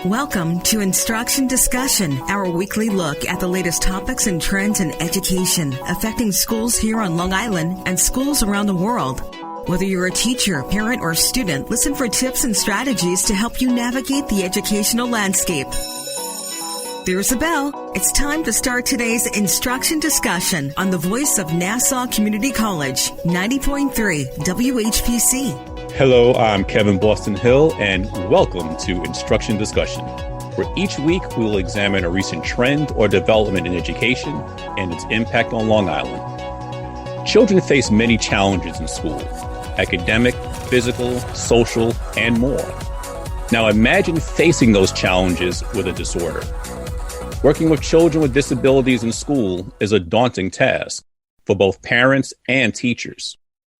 Welcome to Instruction Discussion, our weekly look at the latest topics and trends in education affecting schools here on Long Island and schools around the world. Whether you're a teacher, parent, or student, listen for tips and strategies to help you navigate the educational landscape. There's a bell. It's time to start today's Instruction Discussion on the voice of Nassau Community College, 90.3 WHPC. Hello, I'm Kevin Boston Hill, and welcome to Instruction Discussion, where each week we will examine a recent trend or development in education and its impact on Long Island. Children face many challenges in school: academic, physical, social, and more. Now imagine facing those challenges with a disorder. Working with children with disabilities in school is a daunting task for both parents and teachers,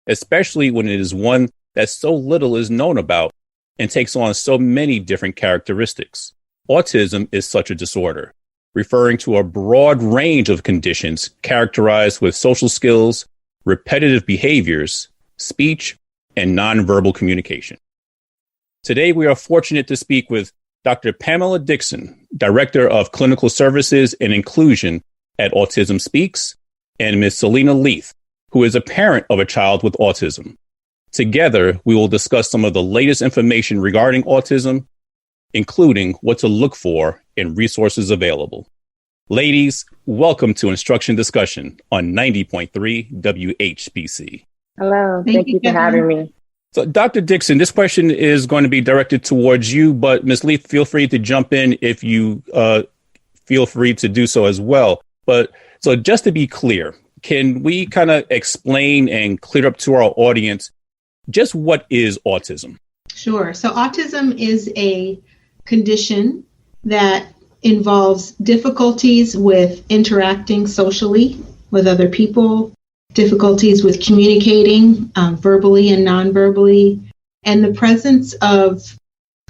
especially when it is one that so little is known about and takes on so many different characteristics. Autism is such a disorder, referring to a broad range of conditions characterized with social skills, repetitive behaviors, speech, and nonverbal communication. Today, we are fortunate to speak with Dr. Pamela Dixon, Director of Clinical Services and Inclusion at Autism Speaks, and Ms. Selena Leath, who is a parent of a child with autism. Together, we will discuss some of the latest information regarding autism, including what to look for and resources available. Ladies, welcome to Instruction Discussion on 90.3 WHPC. Hello, thank you for having me. So, Dr. Dixon, this question is going to be directed towards you, but Ms. Leath, feel free to jump in if you feel free to do so as well. But so just to be clear, can we kind of explain and clear up to our audience just what is autism? Sure. So autism is a condition that involves difficulties with interacting socially with other people, difficulties with communicating verbally and non-verbally, and the presence of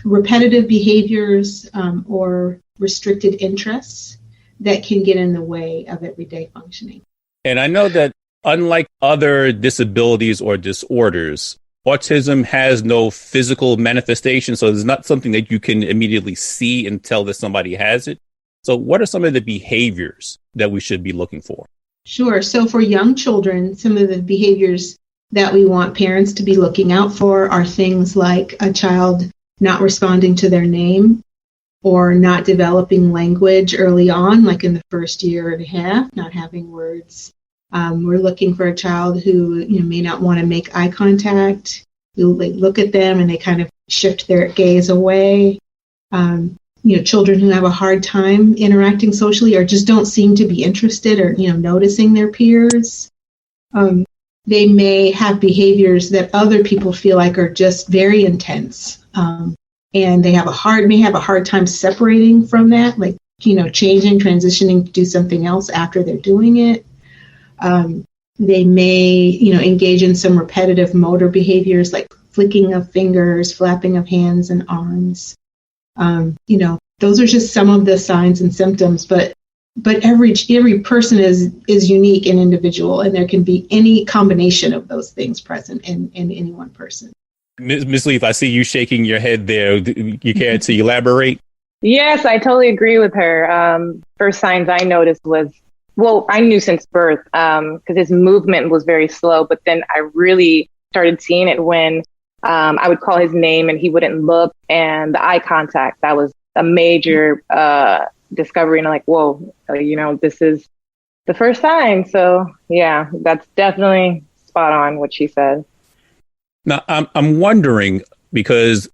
repetitive behaviors or restricted interests that can get in the way of everyday functioning. And I know that unlike other disabilities or disorders, autism has no physical manifestation, so it's not something that you can immediately see and tell that somebody has it. So what are some of the behaviors that we should be looking for? Sure. So for young children, some of the behaviors that we want parents to be looking out for are things like a child not responding to their name or not developing language early on, like in the first year and a half, not having words. We're looking for a child who may not want to make eye contact. We'll look at them and they kind of shift their gaze away. Children who have a hard time interacting socially or just don't seem to be interested or noticing their peers. They may have behaviors that other people feel like are just very intense, and they may have a hard time separating from that, like changing, transitioning to do something else after they're doing it. They may, engage in some repetitive motor behaviors like flicking of fingers, flapping of hands and arms. Those are just some of the signs and symptoms, but every person is unique and individual, and there can be any combination of those things present in any one person. Ms. Leath, I see you shaking your head there. You care to elaborate? Yes, I totally agree with her. First signs I noticed was, I knew since birth because his movement was very slow, but then I really started seeing it when I would call his name and he wouldn't look, and the eye contact, that was a major discovery. And I'm like, whoa, this is the first sign. So yeah, that's definitely spot on what she said. Now, I'm wondering, because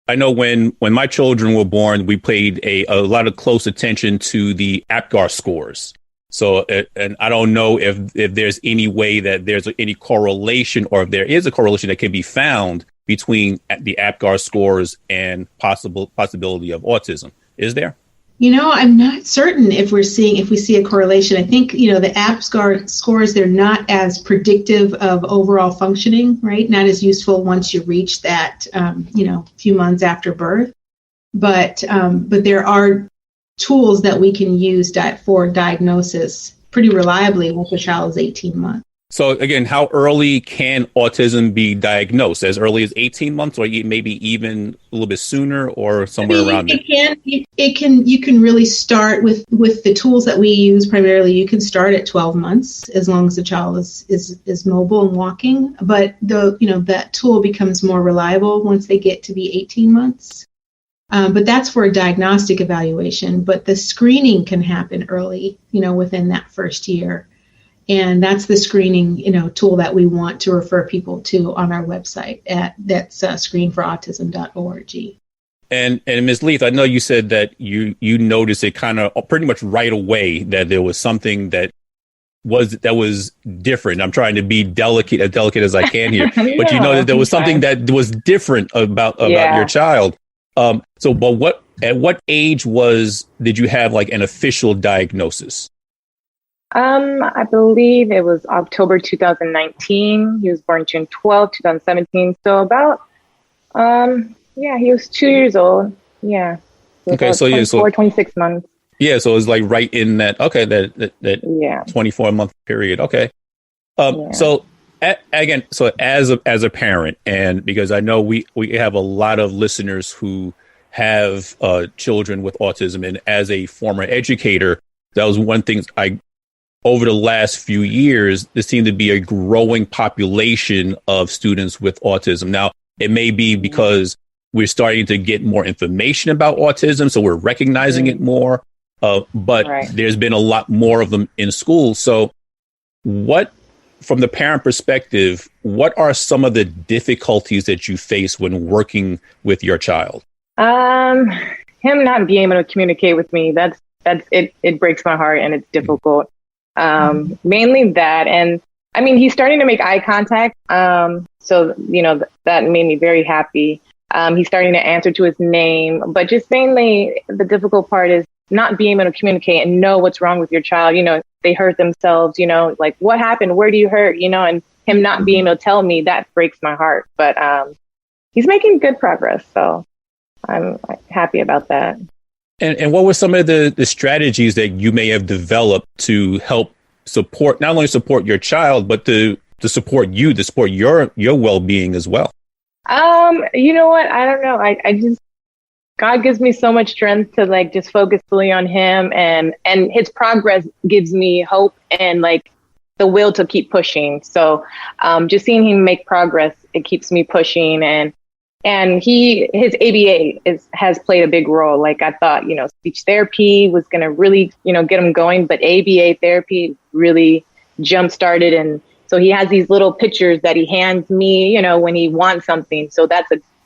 I know when my children were born, we paid a lot of close attention to the APGAR scores. So, and I don't know if there's any way that there's any correlation, or if there is a correlation that can be found between the APGAR scores and possibility of autism. Is there? I'm not certain if we see a correlation. I think, the APGAR scores, they're not as predictive of overall functioning, right? Not as useful once you reach that, few months after birth. But there are tools that we can use for diagnosis pretty reliably once a child is 18 months. So again, how early can autism be diagnosed? As early as 18 months, or maybe even a little bit sooner, or somewhere around there? You can really start with the tools that we use primarily. You can start at 12 months as long as the child is mobile and walking. But that tool becomes more reliable once they get to be 18 months. But that's for a diagnostic evaluation. But the screening can happen early, within that first year. And that's the screening, tool that we want to refer people to on our website that's screenforautism.org. And Ms. Leath, I know you said that you noticed it kind of pretty much right away that there was something that was different. I'm trying to be as delicate as I can here, but you know that there was something that was different about your child. But at what age did you have like an official diagnosis? I believe it was October 2019. He was born June 12, 2017. So about, he was 2 years old. Yeah. Okay. So 26 months. Yeah. So it was like right in that 24-month period. Okay. So again, as a parent, and because I know we have a lot of listeners who have children with autism, and as a former educator, that was one thing over the last few years, there seemed to be a growing population of students with autism. Now, it may be because we're starting to get more information about autism, so we're recognizing it more. But there's been a lot more of them in schools. So from the parent perspective, what are some of the difficulties that you face when working with your child? Him not being able to communicate with me, that's it. It breaks my heart, and it's difficult. Mainly that. And I mean, he's starting to make eye contact. So, that made me very happy. He's starting to answer to his name, but just mainly the difficult part is not being able to communicate and know what's wrong with your child. They hurt themselves, like what happened? Where do you hurt? And him not being able to tell me, that breaks my heart. But, he's making good progress. So I'm happy about that. And what were some of the strategies that you may have developed to help not only support your child, but to support you, to support your well-being as well? You know what? I don't know. I just, God gives me so much strength to just focus fully on him, and his progress gives me hope and the will to keep pushing. So, just seeing him make progress, it keeps me pushing, and his ABA has played a big role. I thought, speech therapy was going to really, get him going, but ABA therapy really jump-started. And so he has these little pictures that he hands me, when he wants something. So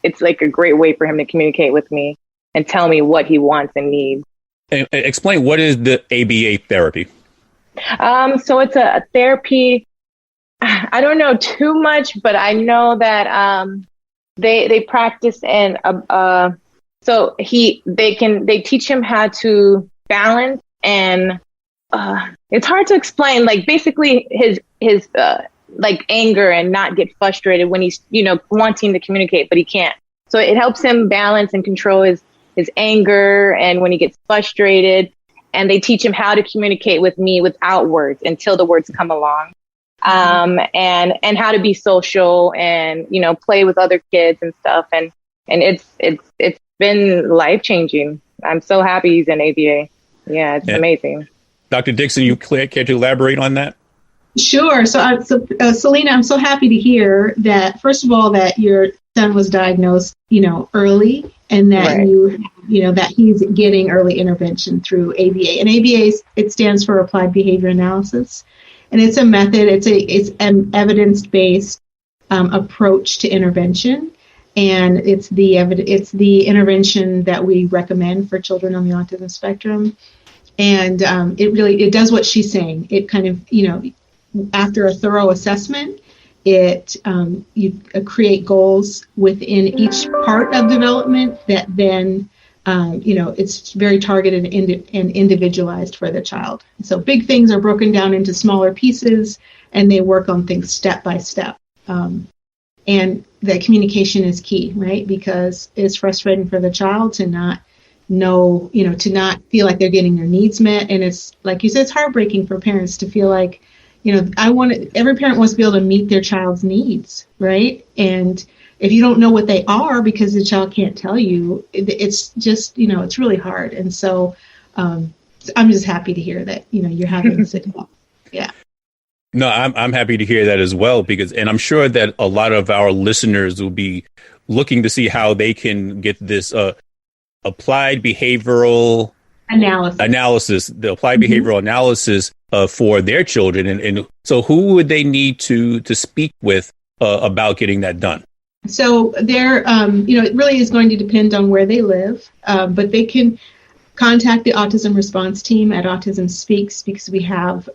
it's a great way for him to communicate with me and tell me what he wants and needs. And explain, what is the ABA therapy? So it's a therapy. I don't know too much, but I know that, they practice, and so they teach him how to balance, and it's hard to explain. Basically his anger and not get frustrated when he's wanting to communicate, but he can't. So it helps him balance and control his anger, and when he gets frustrated, and they teach him how to communicate with me without words until the words come along. And how to be social and, play with other kids and stuff. And it's been life-changing. I'm so happy he's in ABA. Yeah, it's amazing. Dr. Dixon, you care to elaborate on that? Sure. So Selena, I'm so happy to hear that, first of all, that your son was diagnosed, early, and that that he's getting early intervention through ABA. And ABA, it stands for Applied Behavior Analysis. And it's a method, it's an evidence-based approach to intervention. And it's the intervention that we recommend for children on the autism spectrum. And it does what she's saying. It kind of, after a thorough assessment, you create goals within each part of development that then it's very targeted and individualized for the child. So big things are broken down into smaller pieces, and they work on things step by step. And the communication is key, right? Because it's frustrating for the child to not know, to not feel like they're getting their needs met. And it's, like you said, it's heartbreaking for parents to feel like, every parent wants to be able to meet their child's needs, right? And if you don't know what they are because the child can't tell you, it's just, it's really hard. And so I'm just happy to hear that, you're having success. Yeah. No, I'm happy to hear that as well, and I'm sure that a lot of our listeners will be looking to see how they can get this applied behavioral analysis, the applied behavioral analysis for their children. And so who would they need to speak with about getting that done? So there, it really is going to depend on where they live, but they can contact the Autism Response Team at Autism Speaks, because we have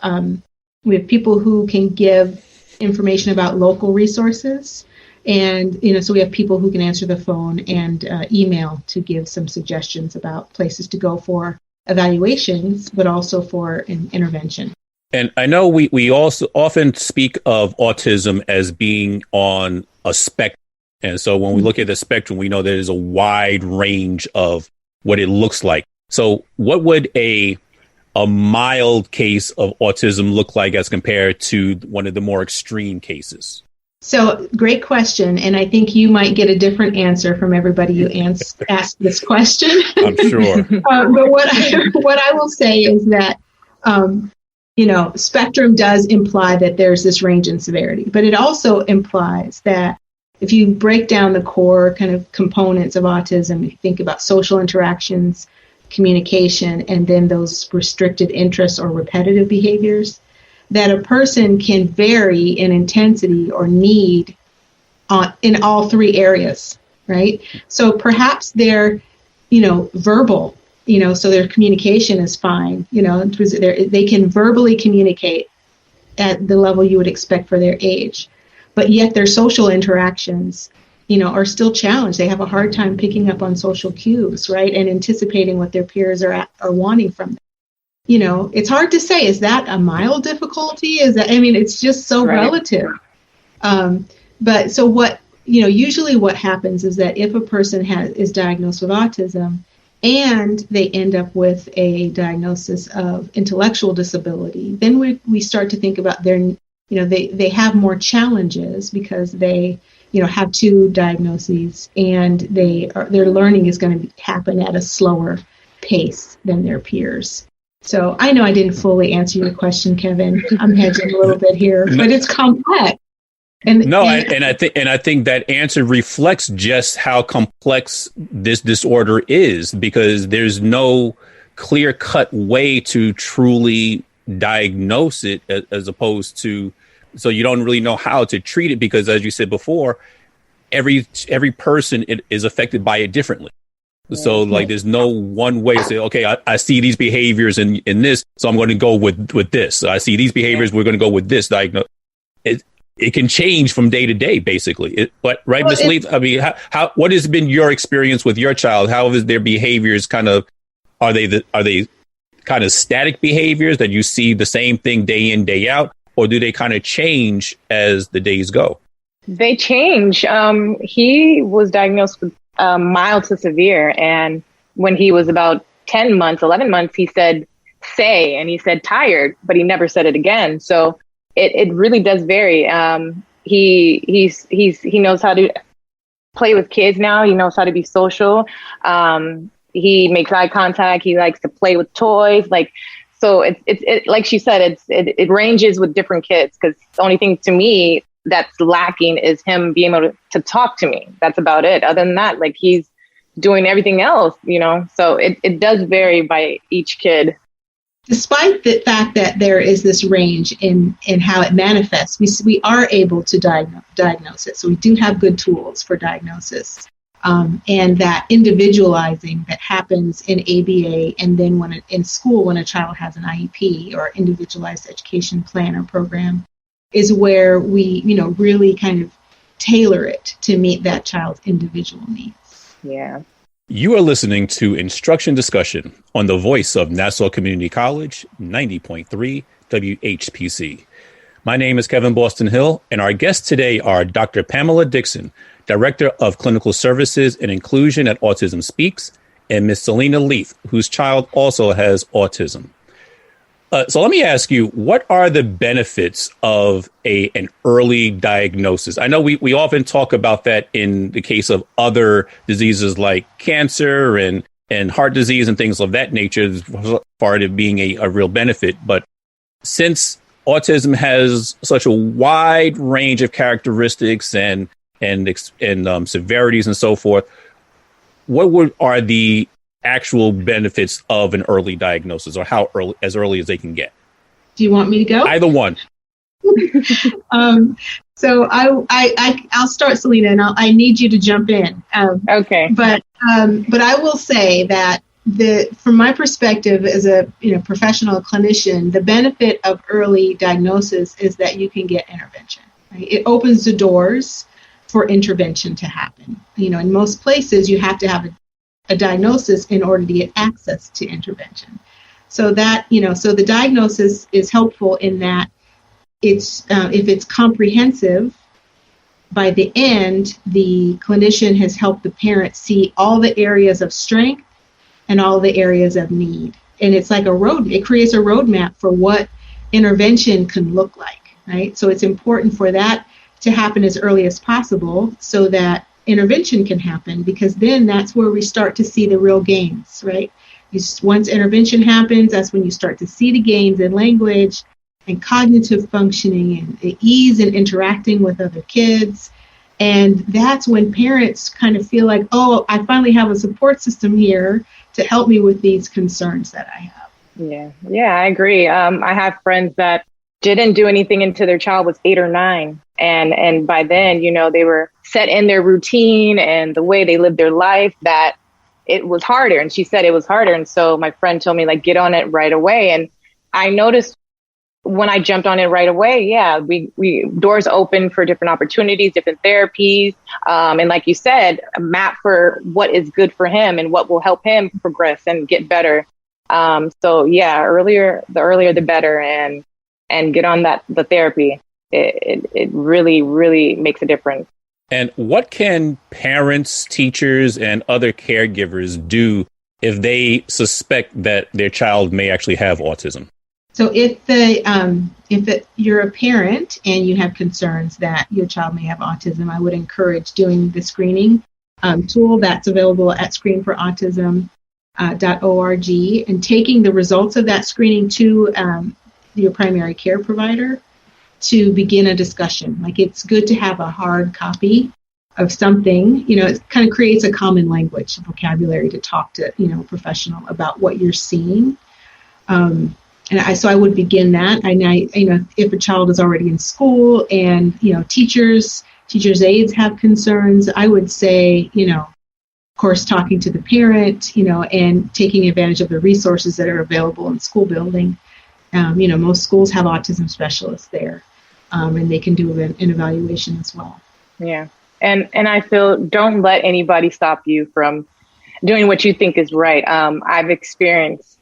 people who can give information about local resources. And, so we have people who can answer the phone and email to give some suggestions about places to go for evaluations, but also for an intervention. And I know we also often speak of autism as being on a spectrum. And so when we look at the spectrum, we know there's a wide range of what it looks like. So what would a mild case of autism look like as compared to one of the more extreme cases? So great question. And I think you might get a different answer from everybody you ask this question. I'm sure. But what I will say is that, spectrum does imply that there's this range in severity, but it also implies that if you break down the core kind of components of autism, if you think about social interactions, communication, and then those restricted interests or repetitive behaviors, that a person can vary in intensity or need in all three areas, right? So perhaps they're, verbal, so their communication is fine, they can verbally communicate at the level you would expect for their age, but yet their social interactions, are still challenged. They have a hard time picking up on social cues, right? And anticipating what their peers are wanting from them. It's hard to say, is that a mild difficulty? It's just so relative. But so what, usually what happens is that if a person is diagnosed with autism and they end up with a diagnosis of intellectual disability, then we start to think about they have more challenges because they, have two diagnoses, and their learning is going to happen at a slower pace than their peers. So I know I didn't fully answer your question, Kevin. I'm hedging a little bit here, but it's complex. I think that answer reflects just how complex this disorder is, because there's no clear-cut way to truly diagnose it, as opposed to, so you don't really know how to treat it, because as you said before, every person is affected by it differently. So there's no one way to say, okay, I see these behaviors in this, so I'm going to go with this. I see these behaviors, we're going to go with this diagnosis. It can change from day to day, basically. Ms. Leath, what has been your experience with your child? How is their behaviors are they kind of static behaviors that you see the same thing day in, day out, or do they kind of change as the days go? They change. He was diagnosed with mild to severe. And when he was about 10 months, 11 months, he said, say, and he said tired, but he never said it again. So it really does vary. He knows how to play with kids now. He knows how to be social. He makes eye contact. He likes to play with toys. So it's like she said, it ranges with different kids, because the only thing to me that's lacking is him being able to talk to me. That's about it. Other than that, he's doing everything else, so it does vary by each kid. Despite the fact that there is this range in how it manifests, we are able to diagnose it. So we do have good tools for diagnosis. And that individualizing that happens in ABA, and then in school when a child has an IEP or individualized education plan or program, is where we, really kind of tailor it to meet that child's individual needs. Yeah. You are listening to Instruction Discussion on the voice of Nassau Community College, 90.3 WHPC. My name is Kevin Boston Hill, and our guests today are Dr. Pamela Dixon, Director of Clinical Services and Inclusion at Autism Speaks, and Ms. Selena Leath, whose child also has autism. So let me ask you, what are the benefits of an early diagnosis? I know we often talk about that in the case of other diseases like cancer and heart disease and things of that nature, as far as being a real benefit. But since autism has such a wide range of characteristics and severities and so forth, what are the actual benefits of an early diagnosis, or how early, as early as they can get? Do you want me to go? Either one. So I'll start, Selena, and I need you to jump in. Okay. But I will say that from my perspective as a professional clinician, the benefit of early diagnosis is that you can get intervention. Right? It opens the doors for intervention to happen. In most places, you have to have a diagnosis in order to get access to intervention. So that, so the diagnosis is helpful in that it's if it's comprehensive, by the end, the clinician has helped the parent see all the areas of strength and all the areas of need. And it's like it creates a roadmap for what intervention can look like, right? So it's important for that to happen as early as possible so that intervention can happen, because then that's where we start to see the real gains, right? Once intervention happens, that's when you start to see the gains in language and cognitive functioning and the ease in interacting with other kids. And that's when parents kind of feel like, oh, I finally have a support system here to help me with these concerns that I have. Yeah, I agree. I have friends that didn't do anything until their child was 8 or 9. And by then, they were set in their routine and the way they lived their life, that it was harder. And she said it was harder. And so my friend told me, get on it right away. And I noticed when I jumped on it right away, we doors open for different opportunities, different therapies. And like you said, a map for what is good for him and what will help him progress and get better. The earlier the better, and get on the therapy. It really, really makes a difference. And what can parents, teachers, and other caregivers do if they suspect that their child may actually have autism? So if you're a parent and you have concerns that your child may have autism, I would encourage doing the screening tool that's available at screenforautism.org and taking the results of that screening to your primary care provider to begin a discussion. It's good to have a hard copy of something. It kind of creates a common language, vocabulary to talk to, a professional about what you're seeing. So I would begin that. And if a child is already in school and, teachers' aides have concerns, I would say, of course, talking to the parent, and taking advantage of the resources that are available in school building. Most schools have autism specialists there, and they can do an evaluation as well. Yeah. And I feel, don't let anybody stop you from doing what you think is right. I've experienced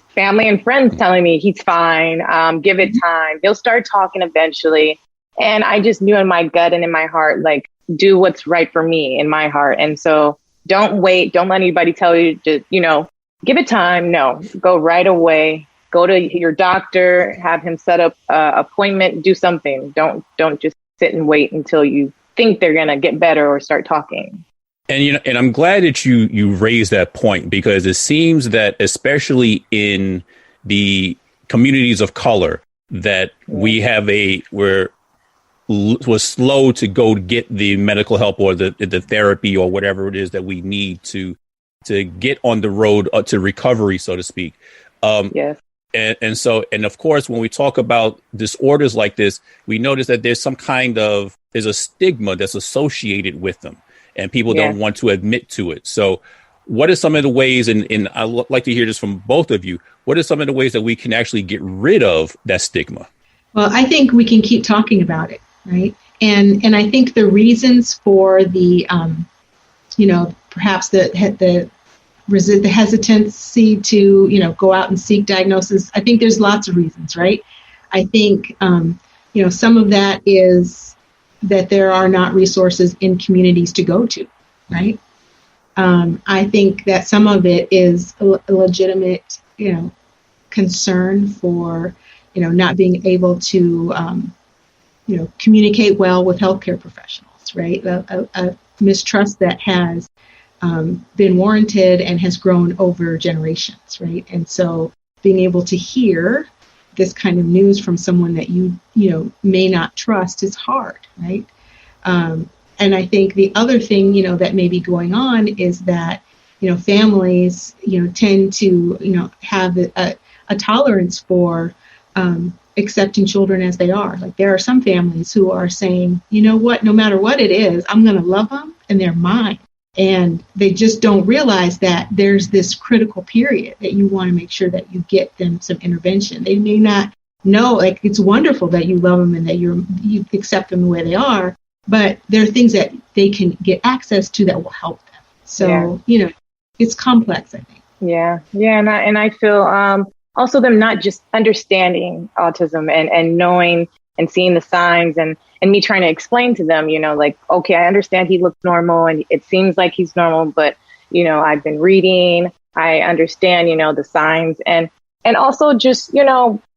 family and friends telling me he's fine, give it time. They'll start talking eventually. And I just knew in my gut and in my heart, do what's right for me in my heart. And so don't wait. Don't let anybody tell you to, give it time. No, go right away. Go to your doctor, have him set up an appointment, do something. Don't just sit and wait until you think they're going to get better or start talking. And and I'm glad that you raised that point, because it seems that especially in the communities of color that we're slow to go get the medical help or the therapy or whatever it is that we need to get on the road to recovery, so to speak. Yes. And of course, when we talk about disorders like this, we notice that there's a stigma that's associated with them, and people don't want to admit to it. So what are some of the ways, and I'd like to hear this from both of you, what are some of the ways that we can actually get rid of that stigma? Well, I think we can keep talking about it, right? And I think the reasons for the, perhaps the hesitancy to, go out and seek diagnosis. I think there's lots of reasons, right? I think, some of that is that there are not resources in communities to go to, right? I think that some of it is a legitimate, concern for, not being able to, communicate well with healthcare professionals, right? A mistrust that has been warranted and has grown over generations, right? And so being able to hear this kind of news from someone that you may not trust is hard, right? And I think the other thing, that may be going on is that, families, tend to, have a tolerance for accepting children as they are. Like there are some families who are saying, you know what, no matter what it is, I'm going to love them and they're mine. And they just don't realize that there's this critical period that you want to make sure that you get them some intervention. They may not know, like it's wonderful that you love them and that you accept them the way they are, but there are things that they can get access to that will help them. So, it's complex, I think. Yeah. And I feel also them not just understanding autism and knowing and seeing the signs and me trying to explain to them, like, okay, I understand he looks normal and it seems like he's normal, but, I've been reading, I understand, the signs and also just,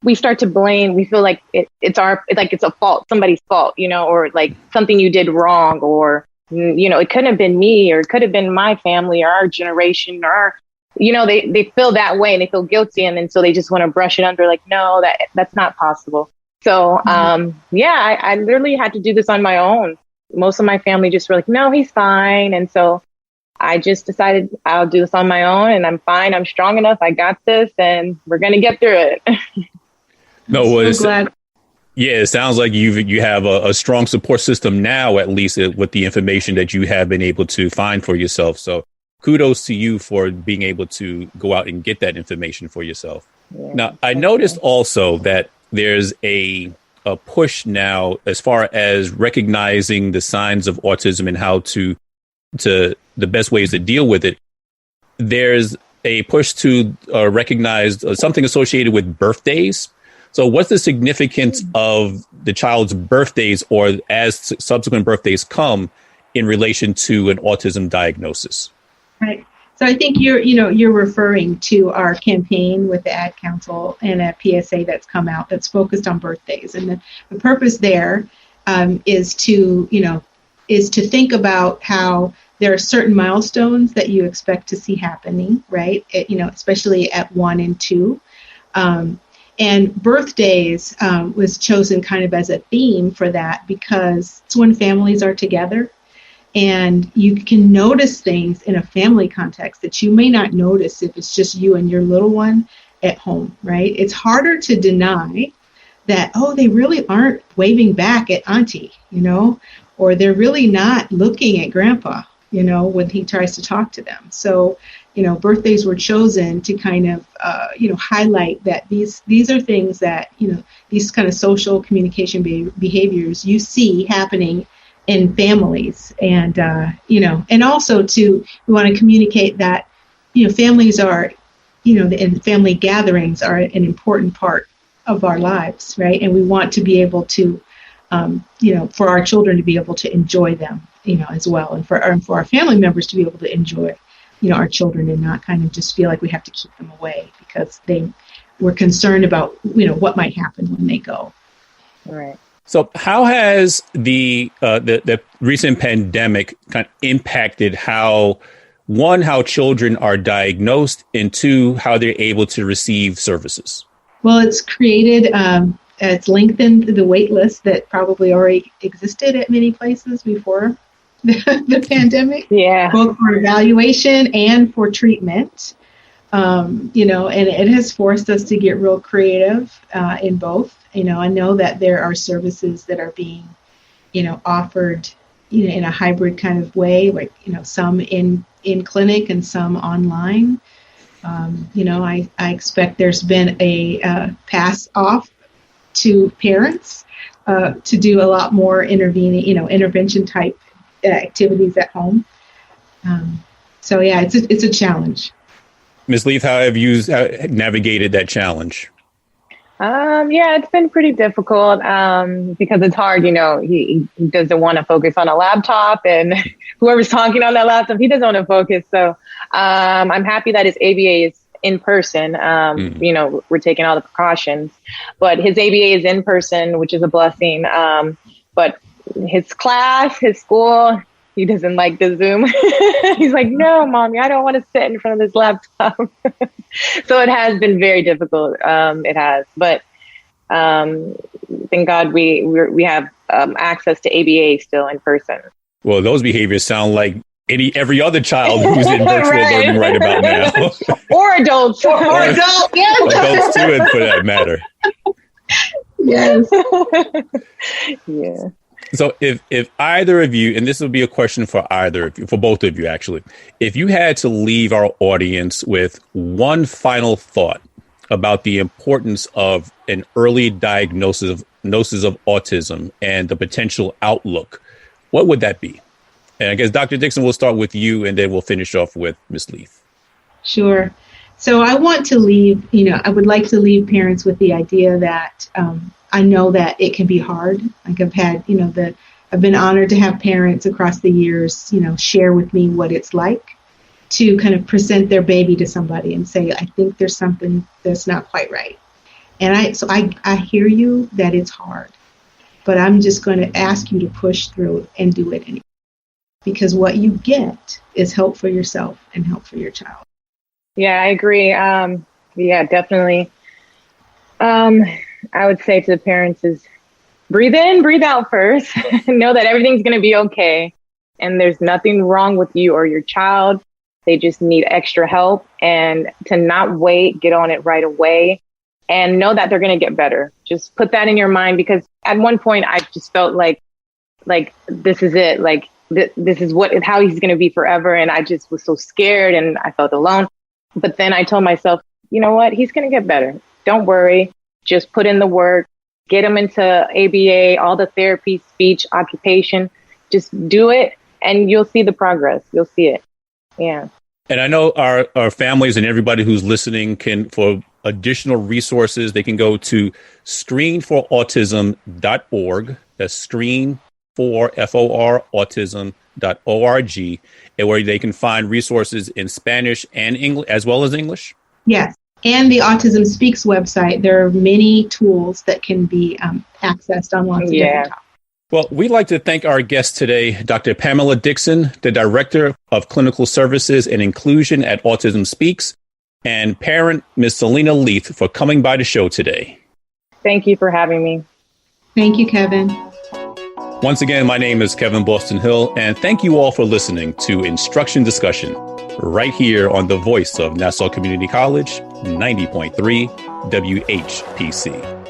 we start to blame, we feel like it's a fault, somebody's fault, or like something you did wrong or, it couldn't have been me or it could have been my family or our generation or they feel that way and they feel guilty. And then so they just want to brush it under like, no, that's not possible. So, I literally had to do this on my own. Most of my family just were like, no, he's fine. And so I just decided I'll do this on my own and I'm fine. I'm strong enough. I got this and we're going to get through it. No, so glad. Yeah, it sounds like you have a strong support system now, at least with the information that you have been able to find for yourself. So kudos to you for being able to go out and get that information for yourself. Yeah, now, I noticed also that there's a push now as far as recognizing the signs of autism and how to the best ways to deal with it. There's a push to recognize something associated with birthdays. So what's the significance of the child's birthdays or as subsequent birthdays come in relation to an autism diagnosis? Right. So I think you're referring to our campaign with the Ad Council and a PSA that's come out that's focused on birthdays. And the purpose there is to think about how there are certain milestones that you expect to see happening, right? Especially at 1 and 2. And birthdays was chosen kind of as a theme for that because it's when families are together. And you can notice things in a family context that you may not notice if it's just you and your little one at home, right? It's harder to deny that, they really aren't waving back at auntie, or they're really not looking at grandpa, when he tries to talk to them. So, birthdays were chosen to kind of, highlight that these are things that, these kind of social communication behaviors you see happening in families and also we want to communicate that, families are, and family gatherings are an important part of our lives, right? And we want to be able to, for our children to be able to enjoy them, as well. And for our family members to be able to enjoy, our children and not kind of just feel like we have to keep them away because we're concerned about, what might happen when they go. All right. So how has the recent pandemic kind of impacted how children are diagnosed and 2, how they're able to receive services? Well, it's created, it's lengthened the wait list that probably already existed at many places before the pandemic. Yeah. Both for evaluation and for treatment. And it has forced us to get real creative in both. I know that there are services that are being, offered, in a hybrid kind of way, like, some in clinic and some online. I expect there's been a pass off to parents to do a lot more intervention type activities at home. So yeah, it's a challenge. Ms. Leath, how have you navigated that challenge? It's been pretty difficult because it's hard. He doesn't want to focus on a laptop, and whoever's talking on that laptop, he doesn't want to focus. So I'm happy that his ABA in person. We're taking all the precautions, but his ABA is in person, which is a blessing. But his class, his school, he doesn't like the Zoom. He's like, no, mommy, I don't want to sit in front of this laptop. So it has been very difficult. It has, but thank God we have access to ABA still in person. Well, those behaviors sound like every other child who's in virtual learning right about now. Or adults. Or adults. Yes. Adults too, and for that matter. Yes. Yeah. So if either of you, and this will be a question for either of you, for both of you, actually, if you had to leave our audience with one final thought about the importance of an early diagnosis of autism and the potential outlook, what would that be? And I guess, Dr. Dixon, we'll start with you, and then we'll finish off with Ms. Leath. Sure. So I want to leave, I would like to leave parents with the idea that I know that it can be hard. Like I've had, I've been honored to have parents across the years, share with me what it's like to kind of present their baby to somebody and say, I think there's something that's not quite right. And I hear you that it's hard, but I'm just going to ask you to push through and do it anyway. Because what you get is help for yourself and help for your child. Yeah, I agree. Definitely. I would say to the parents is breathe in, breathe out first. Know that everything's going to be okay. And there's nothing wrong with you or your child. They just need extra help, and to not wait, get on it right away, and know that they're going to get better. Just put that in your mind, because at one point I just felt like this is it. Like this is how he's going to be forever. And I just was so scared and I felt alone. But then I told myself, you know what? He's going to get better. Don't worry. Just put in the work, get him into ABA, all the therapy, speech, occupation. Just do it and you'll see the progress. You'll see it. Yeah. And I know our families and everybody who's listening can, for additional resources, they can go to screenforautism.org. That's screen for FOR autism.org, and where they can find resources in Spanish and English as well as English. Yes. And the Autism Speaks website, there are many tools that can be accessed on lots of different topics. Well, we'd like to thank our guest today, Dr. Pamela Dixon, the Director of Clinical Services and Inclusion at Autism Speaks, and parent Ms. Selena Leath, for coming by the show today. Thank you for having me. Thank you, Kevin. Once again, my name is Kevin Boston Hill, and thank you all for listening to Instruction Discussion, right here on the voice of Nassau Community College, 90.3 WHPC.